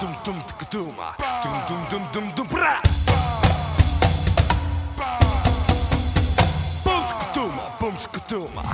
Tum tum tum tum tum tum tum tum bra. Bum skutuma.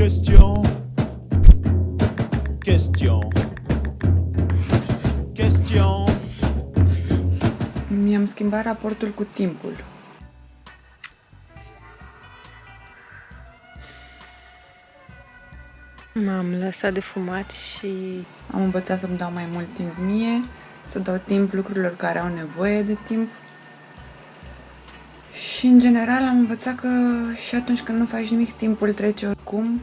Question. Question. Question. Mi-am schimbat raportul cu timpul. M-am lăsat de fumat și Am învățat să-mi dau mai mult timp mie, să dau timp lucrurilor care au nevoie de timp. Și, în general, am învățat că și atunci când nu faci nimic, timpul trece oricum.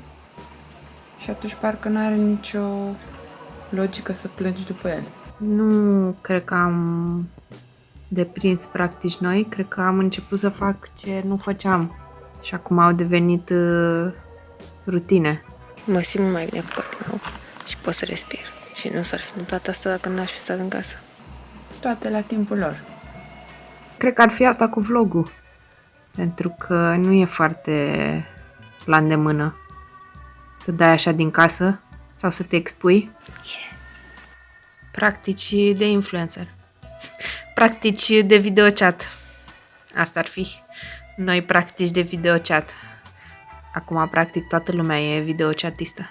Și atunci parcă nu are nicio logică să plângi după el. Nu cred că am deprins practici noi, cred că am început să fac ce nu făceam și acum au devenit rutine. mă simt mai bine cu corpul meu și pot să respir. Și nu s-ar fi întâmplat asta dacă n-aș fi stat în casă. Toate la timpul lor. Cred că ar fi asta cu vlogul, pentru că nu e foarte la îndemână să dai așa din casă sau să te expui. Practici de influencer. Practici de videochat. Asta ar fi. Noi practici de videochat. Acum, practic, toată lumea e videochatistă.